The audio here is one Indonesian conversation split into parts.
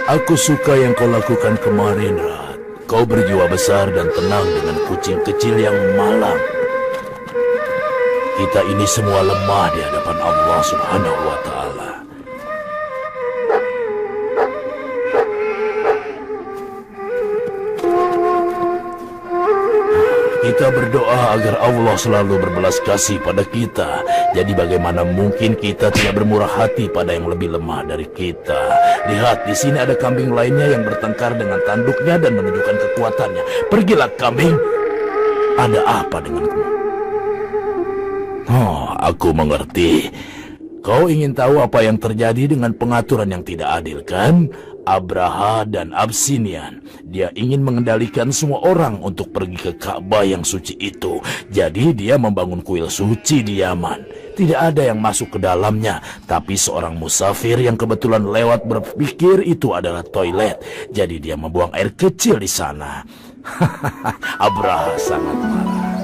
Aku suka yang kau lakukan kemarin, Rat. Kau berjiwa besar dan tenang dengan kucing kecil yang malang. Kita ini semua lemah di hadapan Allah Subhanahu wa Ta'ala. Kita berdoa agar Allah selalu berbelas kasih pada kita. Jadi bagaimana mungkin kita tidak bermurah hati pada yang lebih lemah dari kita? Lihat, di sini ada kambing lainnya yang bertengkar dengan tanduknya dan menunjukkan kekuatannya. Pergilah kambing. Ada apa denganmu? Oh, aku mengerti. Kau ingin tahu apa yang terjadi dengan pengaturan yang tidak adil, kan? Abraha dan Absinian. Dia ingin mengendalikan semua orang untuk pergi ke Ka'bah yang suci itu. Jadi dia membangun kuil suci di Yaman. Tidak ada yang masuk ke dalamnya, tapi seorang musafir yang kebetulan lewat berpikir itu adalah toilet. Jadi dia membuang air kecil di sana. Abraha sangat marah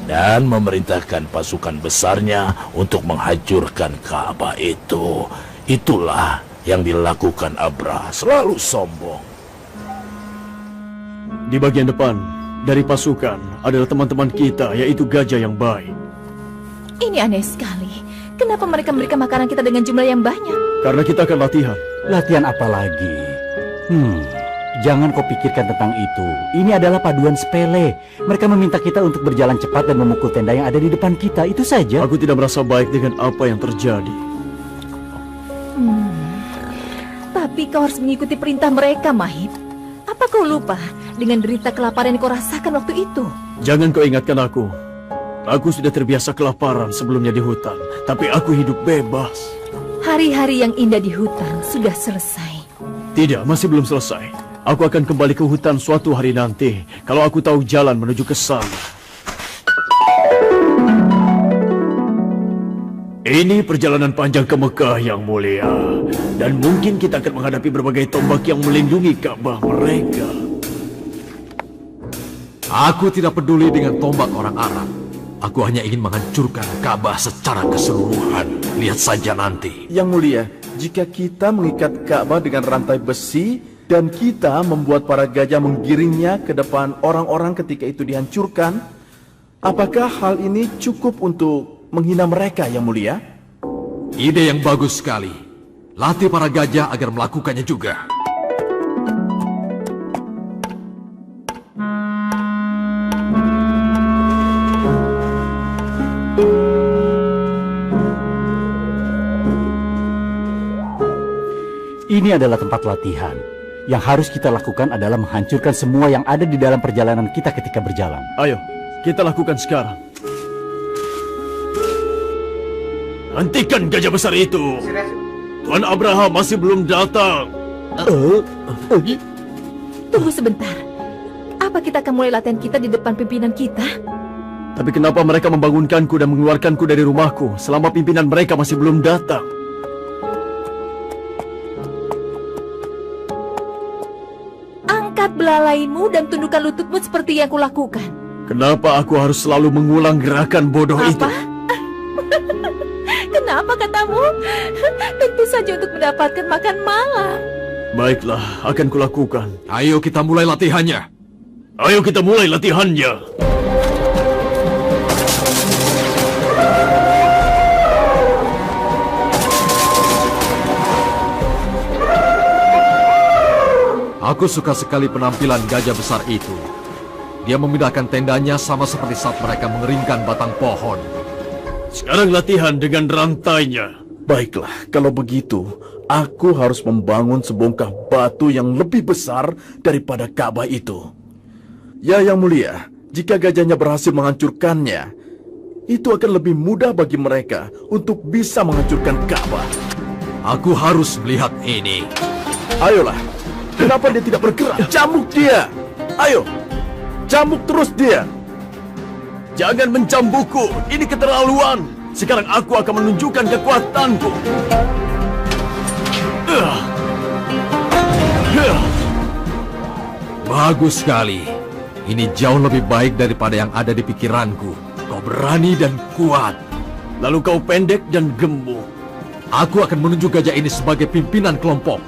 dan memerintahkan pasukan besarnya untuk menghancurkan Ka'bah itu. Itulah yang dilakukan Abraha, selalu sombong. Di bagian depan dari pasukan adalah teman-teman kita, yaitu gajah yang baik. Ini aneh sekali. Kenapa mereka memberikan makanan kita dengan jumlah yang banyak? Karena kita akan latihan. Latihan apa lagi? Jangan kau pikirkan tentang itu. Ini adalah paduan sepele. Mereka meminta kita untuk berjalan cepat dan memukul tenda yang ada di depan kita. Itu saja. Aku tidak merasa baik dengan apa yang terjadi. Tapi kau harus mengikuti perintah mereka, Mahib. Apa kau lupa dengan derita kelaparan yang kau rasakan waktu itu? Jangan kau ingatkan aku. Aku sudah terbiasa kelaparan sebelumnya di hutan. Tapi aku hidup bebas. Hari-hari yang indah di hutan sudah selesai. Tidak, masih belum selesai. Aku akan kembali ke hutan suatu hari nanti. Kalau aku tahu jalan menuju ke sana. Ini perjalanan panjang ke Mekah yang mulia. Dan mungkin kita akan menghadapi berbagai tombak yang melindungi Ka'bah mereka. Aku tidak peduli dengan tombak orang Arab. Aku hanya ingin menghancurkan Ka'bah secara keseluruhan. Lihat saja nanti. Yang mulia, jika kita mengikat Ka'bah dengan rantai besi dan kita membuat para gajah menggiringnya ke depan orang-orang ketika itu dihancurkan, apakah hal ini cukup untuk menghina mereka, yang mulia? Ide yang bagus sekali. Latih para gajah agar melakukannya juga. Ini adalah tempat latihan. Yang harus kita lakukan adalah menghancurkan semua yang ada di dalam perjalanan kita ketika berjalan. Ayo, kita lakukan sekarang. Hentikan gajah besar itu. Tuan Abraham masih belum datang. Tunggu sebentar. Apa kita akan mulai latihan kita di depan pimpinan kita? Tapi kenapa mereka membangunkanku dan mengeluarkanku dari rumahku selama pimpinan mereka masih belum datang? Angkat belalaimu dan tundukkan lututmu seperti yang kulakukan. Kenapa aku harus selalu mengulang gerakan bodoh itu? Apa? Kenapa katamu? Tentu saja untuk mendapatkan makan malam. Baiklah, akan kulakukan. Ayo kita mulai latihannya. Ayo kita mulai latihannya. Aku suka sekali penampilan gajah besar itu. Dia memindahkan tendanya sama seperti saat mereka mengeringkan batang pohon. Sekarang latihan dengan rantainya. Baiklah, kalau begitu, aku harus membangun sebongkah batu yang lebih besar daripada Ka'bah itu. Ya, yang mulia, jika gajahnya berhasil menghancurkannya, itu akan lebih mudah bagi mereka untuk bisa menghancurkan Ka'bah. Aku harus melihat ini. Ayolah, kenapa dia tidak bergerak? Cambuk dia! Ayo, cambuk terus dia! Jangan mencambukku, ini keterlaluan. Sekarang aku akan menunjukkan kekuatanku. Bagus sekali. Ini jauh lebih baik daripada yang ada di pikiranku. Kau berani dan kuat. Lalu kau pendek dan gemuk. Aku akan menunjuk gajah ini sebagai pimpinan kelompok.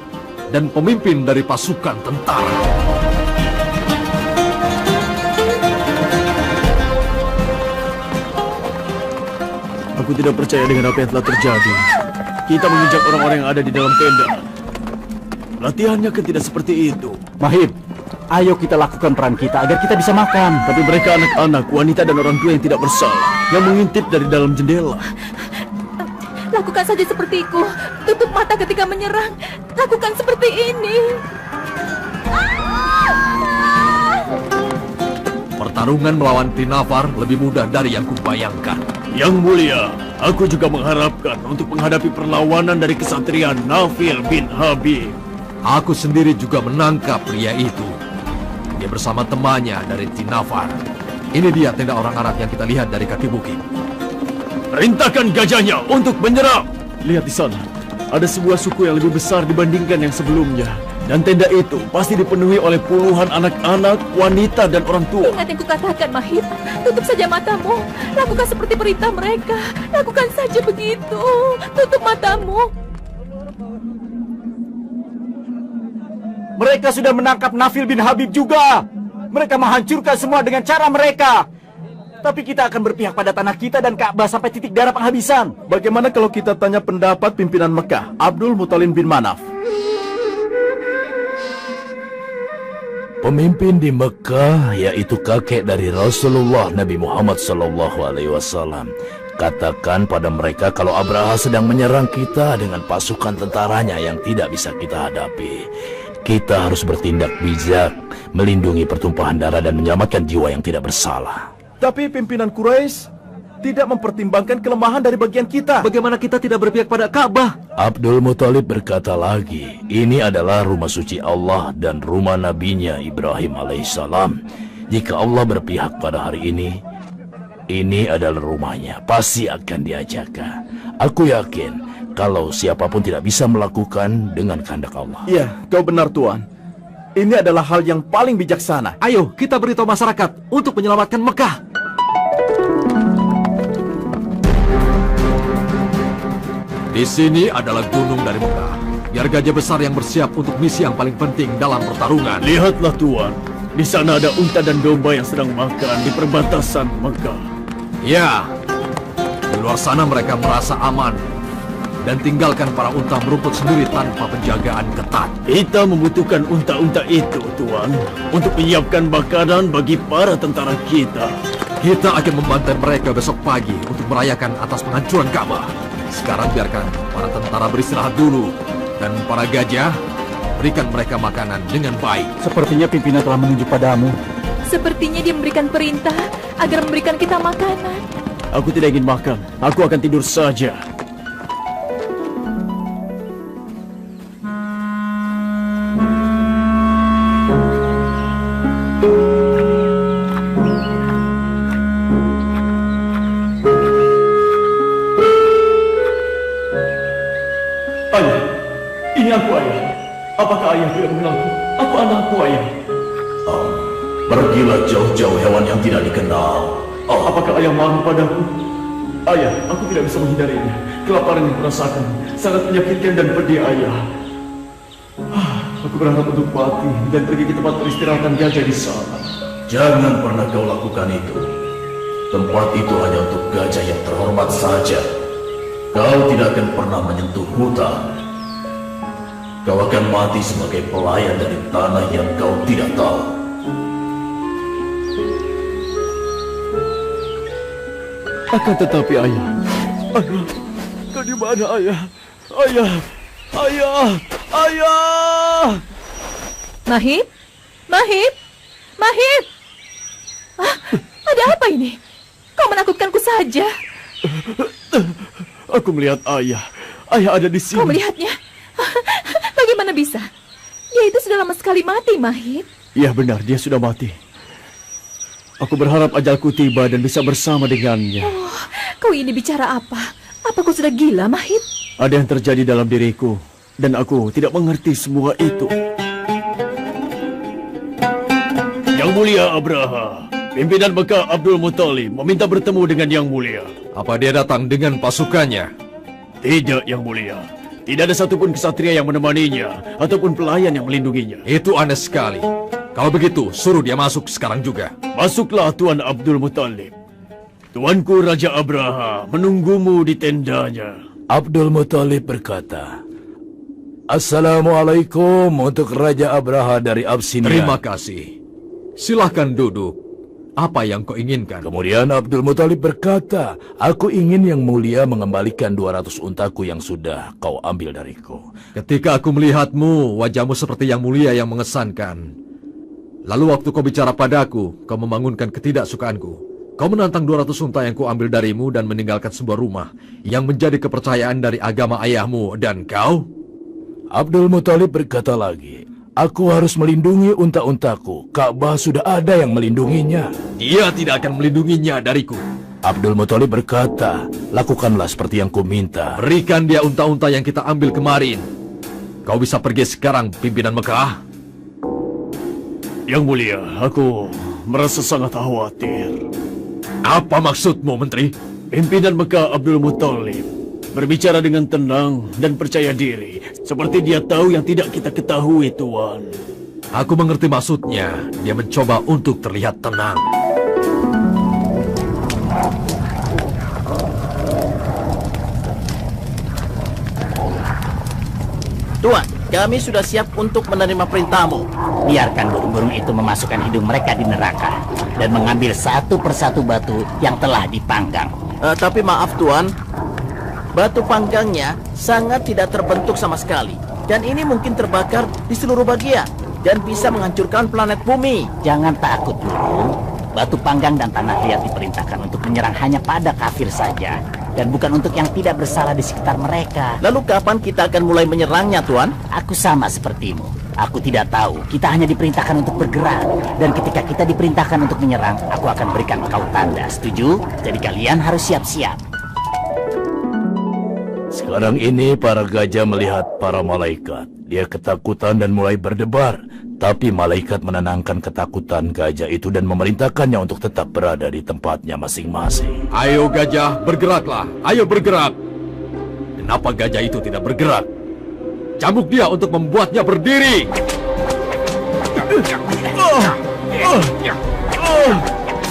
dan pemimpin dari pasukan tentara. Aku tidak percaya dengan apa yang telah terjadi. Kita menginjak orang-orang yang ada di dalam tenda. Latihannya kan tidak seperti itu. Mahib, ayo kita lakukan peran kita agar kita bisa makan. Tapi mereka anak-anak, wanita dan orang tua yang tidak bersalah, yang mengintip dari dalam jendela. Lakukan saja sepertiku. Tutup mata ketika menyerang. Lakukan seperti ini. Pertarungan melawan Tinafar lebih mudah dari yang kubayangkan. Yang mulia, aku juga mengharapkan untuk menghadapi perlawanan dari kesatria Nafil bin Habib. Aku sendiri juga menangkap pria itu. Dia bersama temannya dari Tinafar. Ini dia tenda orang Arab yang kita lihat dari kaki bukit. Perintahkan gajahnya untuk menyerang. Lihat di sana, ada sebuah suku yang lebih besar dibandingkan yang sebelumnya. Dan tenda itu pasti dipenuhi oleh puluhan anak-anak, wanita, dan orang tua. Ingat yang kukatakan, Mahib. Tutup saja matamu. Lakukan seperti perintah mereka. Lakukan saja begitu. Tutup matamu. Mereka sudah menangkap Nafil bin Habib juga. Mereka menghancurkan semua dengan cara mereka. Tapi kita akan berpihak pada tanah kita dan Ka'bah sampai titik darah penghabisan. Bagaimana kalau kita tanya pendapat pimpinan Mekah, Abdul Muthalib bin Manaf? Pemimpin di Mekah, yaitu kakek dari Rasulullah Nabi Muhammad SAW, katakan pada mereka kalau Abraha sedang menyerang kita dengan pasukan tentaranya yang tidak bisa kita hadapi. Kita harus bertindak bijak, melindungi pertumpahan darah dan menyelamatkan jiwa yang tidak bersalah. Tapi pimpinan Quraisy tidak mempertimbangkan kelemahan dari bagian kita. Bagaimana kita tidak berpihak pada Ka'bah? Abdul Muthalib berkata lagi, ini adalah rumah suci Allah dan rumah nabinya Ibrahim alaihissalam. Jika Allah berpihak pada hari ini adalah rumahnya, pasti akan dia jaga. Aku yakin kalau siapapun tidak bisa melakukan dengan kehendak Allah. Iya, kau benar Tuan. Ini adalah hal yang paling bijaksana. Ayo kita beritahu masyarakat untuk menyelamatkan Mekah. Di sini adalah gunung dari Mekah. Biar gajah besar yang bersiap untuk misi yang paling penting dalam pertarungan. Lihatlah Tuan, di sana ada unta dan domba yang sedang makan di perbatasan Mekah. Ya, di luar sana mereka merasa aman dan tinggalkan para unta merumput sendiri tanpa penjagaan ketat. Kita membutuhkan unta-unta itu, Tuan, untuk menyiapkan makanan bagi para tentara kita. Kita akan membantai mereka besok pagi untuk merayakan atas penghancuran Ka'bah. Sekarang biarkan para tentara beristirahat dulu. Dan para gajah, berikan mereka makanan dengan baik. Sepertinya pimpinan telah menunjuk padamu. Sepertinya dia memberikan perintah agar memberikan kita makanan. Aku tidak ingin makan. Aku akan tidur saja. Ayah, ini aku ayah. Apakah ayah tidak mengenalku? Aku anakku ayah. Pergilah jauh-jauh hewan yang tidak dikenal. Apakah ayah malu padaku? Ayah, aku tidak bisa menghindarinya. Kelaparan yang kurasakan sangat menyakitkan dan pedih ayah. Aku berharap untuk mati dan pergi ke tempat peristirahatan gajah di sana. Jangan pernah kau lakukan itu. Tempat itu hanya untuk gajah yang terhormat saja. Kau tidak akan pernah menyentuh hutan. Kau akan mati sebagai pelayan dari tanah yang kau tidak tahu. Akan tetapi ayah, kau di mana ayah? Ayah! Mahib? Mahib? Mahib? Ada apa ini? Kau menakutkanku saja. Aku melihat ayah. Ayah ada di sini. Kau melihatnya? Bagaimana bisa? Dia itu sudah lama sekali mati, Mahib. Iya benar, dia sudah mati. Aku berharap ajalku tiba dan bisa bersama dengannya. Oh, kau ini bicara apa? Apa kau sudah gila, Mahib? Ada yang terjadi dalam diriku, dan aku tidak mengerti semua itu. Yang Mulia Abraha, pimpinan Mekah Abdul Muthalib meminta bertemu dengan Yang Mulia. Apa dia datang dengan pasukannya? Tidak, Yang Mulia. Tidak ada satupun kesatria yang menemaninya ataupun pelayan yang melindunginya. Itu aneh sekali. Kalau begitu, suruh dia masuk sekarang juga. Masuklah Tuan Abdul Muthalib. Tuanku Raja Abraha menunggumu di tendanya. Abdul Muthalib berkata, Assalamualaikum untuk Raja Abraha dari Abyssinia. Terima kasih. Silahkan duduk. Apa yang kau inginkan? Kemudian Abdul Muthalib berkata, aku ingin yang mulia mengembalikan 200 untaku yang sudah kau ambil dariku. Ketika aku melihatmu, wajahmu seperti yang mulia yang mengesankan. Lalu waktu kau bicara padaku, kau membangunkan ketidaksukaanku. Kau menantang 200 unta yang ku ambil darimu dan meninggalkan sebuah rumah yang menjadi kepercayaan dari agama ayahmu. Dan kau? Abdul Muthalib berkata lagi, aku harus melindungi unta-untaku. Ka'bah sudah ada yang melindunginya. Dia tidak akan melindunginya dariku. Abdul Muthalib berkata, lakukanlah seperti yang ku minta. Berikan dia unta-unta yang kita ambil kemarin. Kau bisa pergi sekarang, pimpinan Mekah. Yang mulia, aku merasa sangat khawatir. Apa maksudmu, Menteri? Pimpinan Mekah Abdul Muthalib berbicara dengan tenang dan percaya diri, seperti dia tahu yang tidak kita ketahui, Tuan. Aku mengerti maksudnya. Dia mencoba untuk terlihat tenang. Tuan, kami sudah siap untuk menerima perintahmu. Biarkan burung-burung itu memasukkan hidung mereka di neraka dan mengambil satu persatu batu yang telah dipanggang. Tapi maaf, Tuan. Batu panggangnya sangat tidak terbentuk sama sekali. Dan ini mungkin terbakar di seluruh bagian dan bisa menghancurkan planet bumi. Jangan takut, burung. Batu panggang dan tanah liat diperintahkan untuk menyerang hanya pada kafir saja, dan bukan untuk yang tidak bersalah di sekitar mereka. Lalu kapan kita akan mulai menyerangnya, Tuan? Aku sama sepertimu. Aku tidak tahu. Kita hanya diperintahkan untuk bergerak. Dan ketika kita diperintahkan untuk menyerang, aku akan berikan kau tanda. Setuju? Jadi kalian harus siap-siap. Sekarang ini para gajah melihat para malaikat. Dia ketakutan dan mulai berdebar. Tapi malaikat menenangkan ketakutan gajah itu dan memerintahkannya untuk tetap berada di tempatnya masing-masing. Ayo gajah, bergeraklah. Ayo bergerak. Kenapa gajah itu tidak bergerak? Cambuk dia untuk membuatnya berdiri.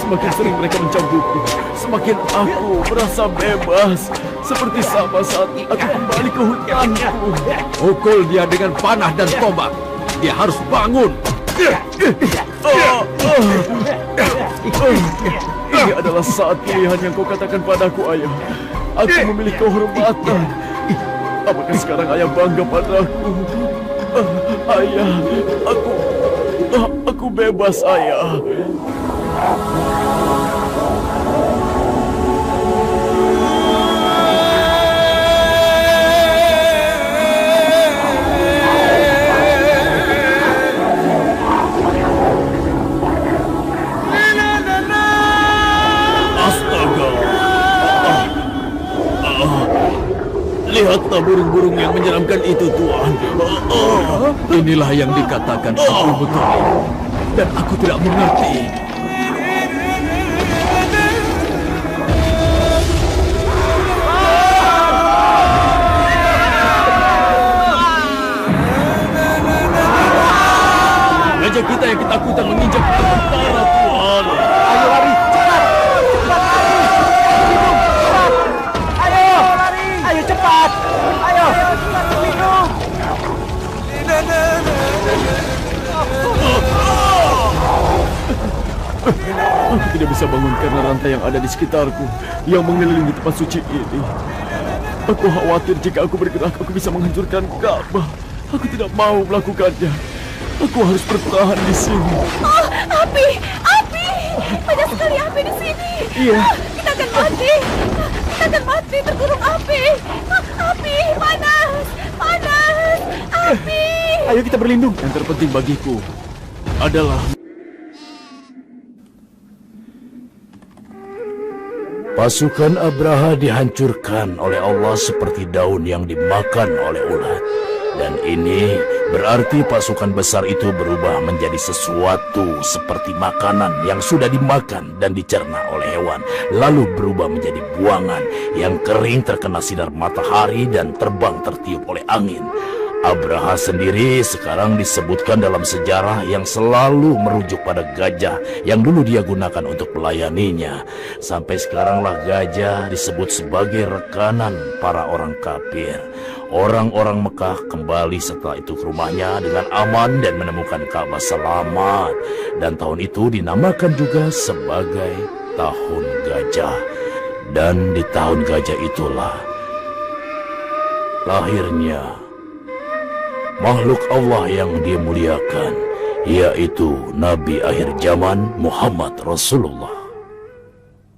Semakin sering mereka mencambukku, semakin aku merasa bebas. Seperti sama saat aku kembali ke hutanku. Pukul dia dengan panah dan tombak. Dia harus bangun. Ini adalah saat pilihan yang kau katakan padaku, Ayah. Aku memiliki kehormatan. Apakah sekarang Ayah bangga padaku? Ayah, aku bebas, Ayah. Lihatlah burung-burung yang menyeramkan itu, Tuan. Inilah yang dikatakan Abdul Muthalib. Dan aku tidak mengerti. Gajah kita yang ketakutan menginjak tentara, Tuan. Ayo lari, cepat! Ayo lari! Ayo cepat! Ayo! Minum! Aku tidak bisa bangun karena rantai yang ada di sekitarku yang mengelilingi tempat suci ini. Aku khawatir jika aku bergerak, aku bisa menghancurkan Ka'bah. Aku tidak mau melakukannya. Aku harus bertahan di sini. Oh, api! Api! Banyak sekali api di sini. Iya. Kita akan mati. Kita akan mati tergurung api. Api! Panas! Panas! Api! Ayo kita berlindung. Yang terpenting bagiku adalah Pasukan Abraha dihancurkan oleh Allah seperti daun yang dimakan oleh ulat. Dan ini berarti pasukan besar itu berubah menjadi sesuatu seperti makanan yang sudah dimakan dan dicerna oleh hewan, lalu berubah menjadi buangan yang kering terkena sinar matahari dan terbang tertiup oleh angin. Abraha sendiri sekarang disebutkan dalam sejarah yang selalu merujuk pada gajah yang dulu dia gunakan untuk melayaninya. Sampai sekaranglah gajah disebut sebagai rekanan para orang kafir. Orang-orang Mekah kembali setelah itu ke rumahnya dengan aman dan menemukan Ka'bah selamat. Dan tahun itu dinamakan juga sebagai Tahun Gajah. Dan di Tahun Gajah itulah lahirnya makhluk Allah yang dia muliakan, yaitu Nabi akhir zaman Muhammad Rasulullah.